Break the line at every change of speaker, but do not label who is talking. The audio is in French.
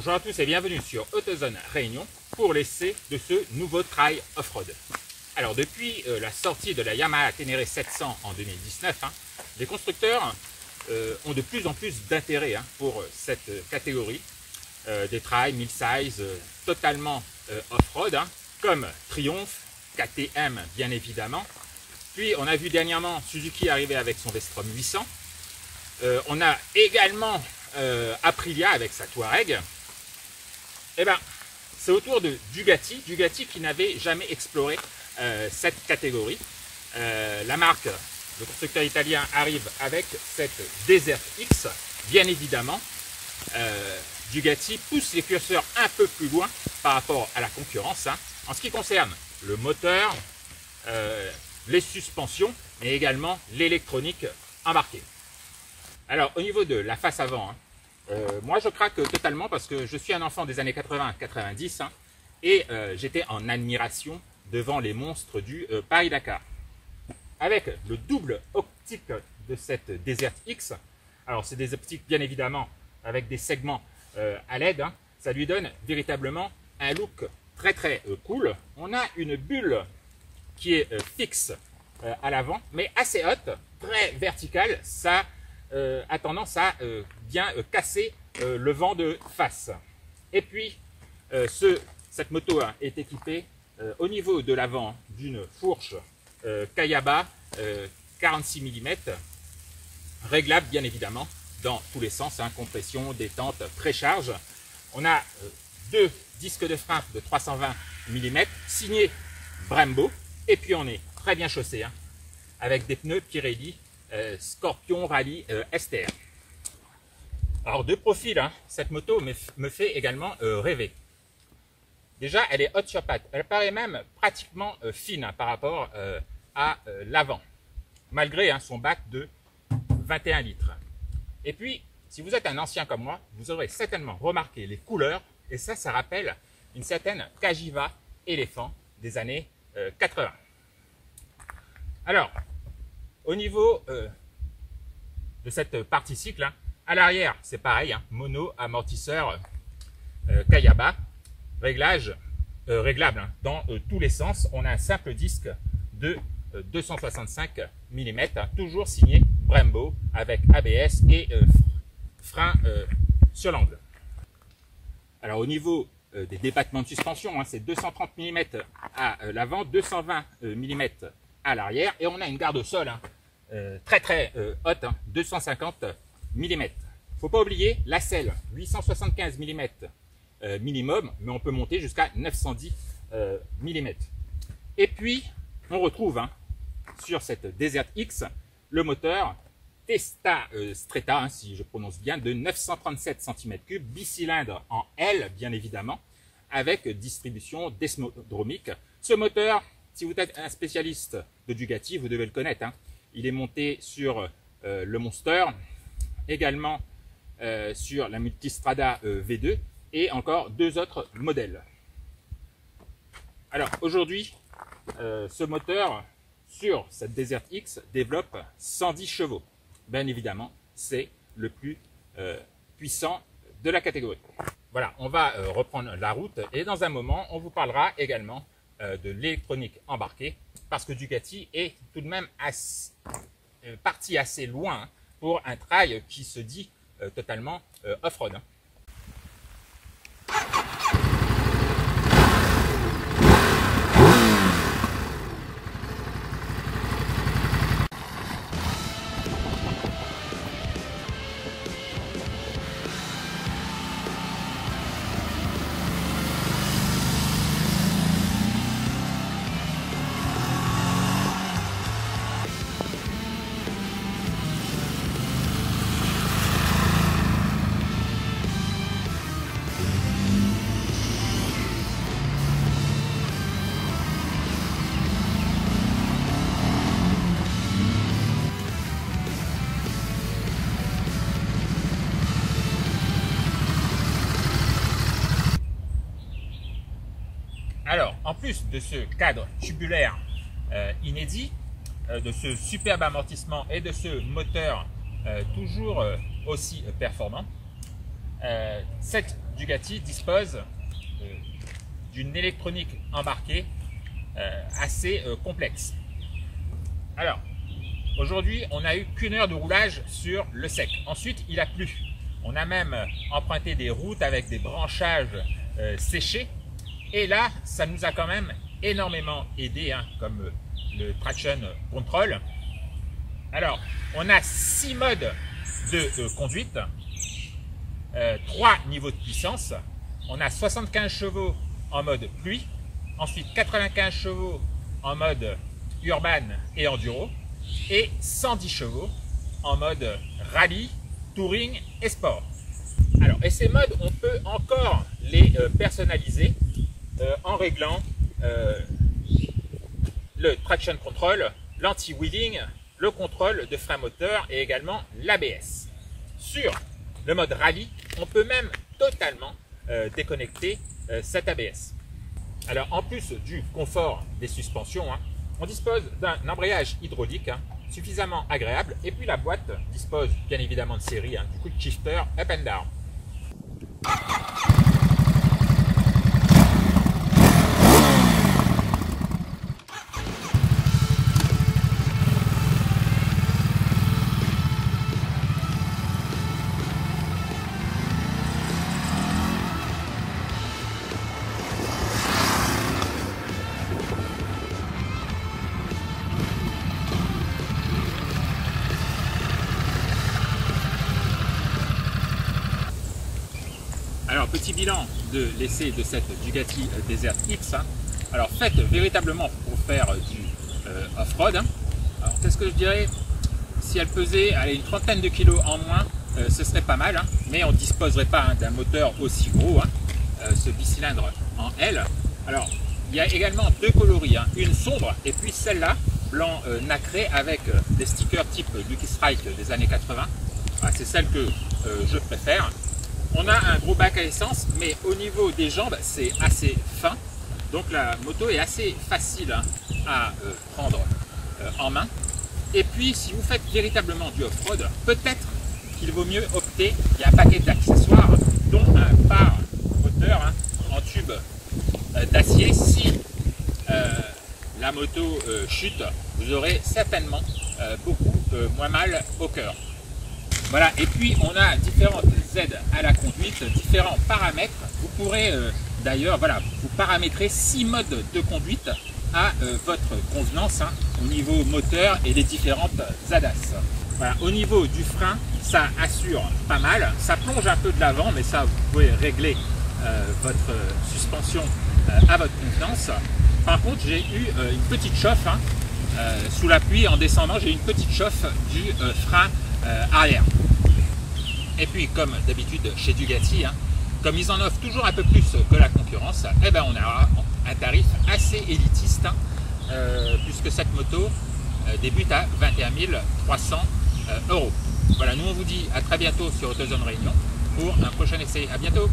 Bonjour à tous et bienvenue sur AutoZone Réunion pour l'essai de ce nouveau trail off-road. Alors depuis la sortie de la Yamaha Ténéré 700 en 2019, les constructeurs ont de plus en plus d'intérêt pour cette catégorie des trails mid-size totalement off-road, comme Triumph, KTM bien évidemment. Puis on a vu dernièrement Suzuki arriver avec son V-Strom 800. On a également Aprilia avec sa Touareg. Et ben, c'est au tour de Ducati qui n'avait jamais exploré cette catégorie. La marque, le constructeur italien, arrive avec cette Desert X, bien évidemment. Ducati pousse les curseurs un peu plus loin par rapport à la concurrence, en ce qui concerne le moteur, les suspensions, mais également l'électronique embarquée. Alors, au niveau de la face avant, moi je craque totalement parce que je suis un enfant des années 80-90 et j'étais en admiration devant les monstres du Paris-Dakar. Avec le double optique de cette Desert X, alors c'est des optiques bien évidemment avec des segments à LED, ça lui donne véritablement un look très cool. On a une bulle qui est fixe à l'avant, mais assez haute, très verticale, ça a tendance à bien casser le vent de face. Et puis, cette moto est équipée au niveau de l'avant d'une fourche Kayaba 46 mm, réglable bien évidemment dans tous les sens, compression, détente, précharge. On a deux disques de frein de 320 mm, signés Brembo, et puis on est très bien chaussé, avec des pneus Pirelli Scorpion Rally STR. Alors de profil, cette moto me fait également rêver. Déjà, elle est haute sur patte. Elle paraît même pratiquement fine par rapport à l'avant, malgré son bac de 21 litres. Et puis, si vous êtes un ancien comme moi, vous aurez certainement remarqué les couleurs, et ça rappelle une certaine Cagiva éléphant des années 80. Alors, au niveau de cette partie cycle, à l'arrière, c'est pareil, mono, amortisseur Kayaba, réglage, réglable dans tous les sens. On a un simple disque de 265 mm, toujours signé Brembo, avec ABS et frein sur l'angle. Alors au niveau des débattements de suspension, c'est 230 mm à l'avant, 220 mm à l'arrière, et on a une garde au sol très haute, 250 mm. Faut pas oublier la selle, 875 mm minimum, mais on peut monter jusqu'à 910 mm. Et puis on retrouve sur cette Desert X le moteur Testa Stretta, si je prononce bien, de 937 cm3, bicylindre en L bien évidemment, avec distribution desmodromique. Ce moteur, si vous êtes un spécialiste de Ducati, vous devez le connaître. Il est monté sur le Monster, également sur la Multistrada V2 et encore deux autres modèles. Alors aujourd'hui, ce moteur sur cette Desert X développe 110 chevaux. Bien évidemment, c'est le plus puissant de la catégorie. Voilà, on va reprendre la route et dans un moment, on vous parlera également de l'électronique embarquée, parce que Ducati est tout de même parti assez loin pour un trail qui se dit totalement off-road. Alors, en plus de ce cadre tubulaire inédit, de ce superbe amortissement et de ce moteur toujours aussi performant, cette Ducati dispose d'une électronique embarquée assez complexe. Alors, aujourd'hui, on n'a eu qu'une heure de roulage sur le sec. Ensuite, il a plu. On a même emprunté des routes avec des branchages séchés. Et là, ça nous a quand même énormément aidé, hein, comme le traction control. Alors, on a 6 modes de conduite, 3 niveaux de puissance. On a 75 chevaux en mode pluie, ensuite 95 chevaux en mode urban et enduro, et 110 chevaux en mode rallye, touring et sport. Alors, et ces modes, on peut encore les personnaliser en réglant le traction control, l'anti-wheeling, le contrôle de frein moteur et également l'ABS. Sur le mode rallye, on peut même totalement déconnecter cet ABS. Alors, en plus du confort des suspensions, hein, on dispose d'un embrayage hydraulique suffisamment agréable, et puis la boîte dispose bien évidemment de série du quick shifter up and down. Alors, petit bilan de l'essai de cette Ducati Desert X. Alors, faite véritablement pour faire du off-road. Alors, qu'est-ce que je dirais? Si elle pesait une trentaine de kilos en moins, ce serait pas mal, mais on ne disposerait pas d'un moteur aussi gros, ce bicylindre en L. Alors, il y a également 2 coloris, une sombre et puis celle-là, blanc nacré avec des stickers type Lucky Strike des années 80. Voilà, c'est celle que je préfère. On a un gros bac à essence, mais au niveau des jambes, c'est assez fin. Donc la moto est assez facile à prendre en main. Et puis, si vous faites véritablement du off-road, peut-être qu'il vaut mieux opter. Il y a un paquet d'accessoires, dont un pare moteur en tube d'acier. Si la moto chute, vous aurez certainement beaucoup moins mal au cœur. Voilà, et puis on a différentes aides à la conduite, différents paramètres. Vous pourrez d'ailleurs vous paramétrer 6 modes de conduite à votre convenance au niveau moteur et les différentes ADAS. Voilà, au niveau du frein, ça assure pas mal. Ça plonge un peu de l'avant, mais ça, vous pouvez régler votre suspension à votre convenance. Par contre, j'ai eu une petite chauffe sous la pluie en descendant. J'ai eu une petite chauffe du frein arrière. Et puis, comme d'habitude chez Ducati, comme ils en offrent toujours un peu plus que la concurrence, eh ben, on aura un tarif assez élitiste, puisque cette moto débute à 21 300 €. Voilà, nous on vous dit à très bientôt sur AutoZone Réunion pour un prochain essai. À bientôt.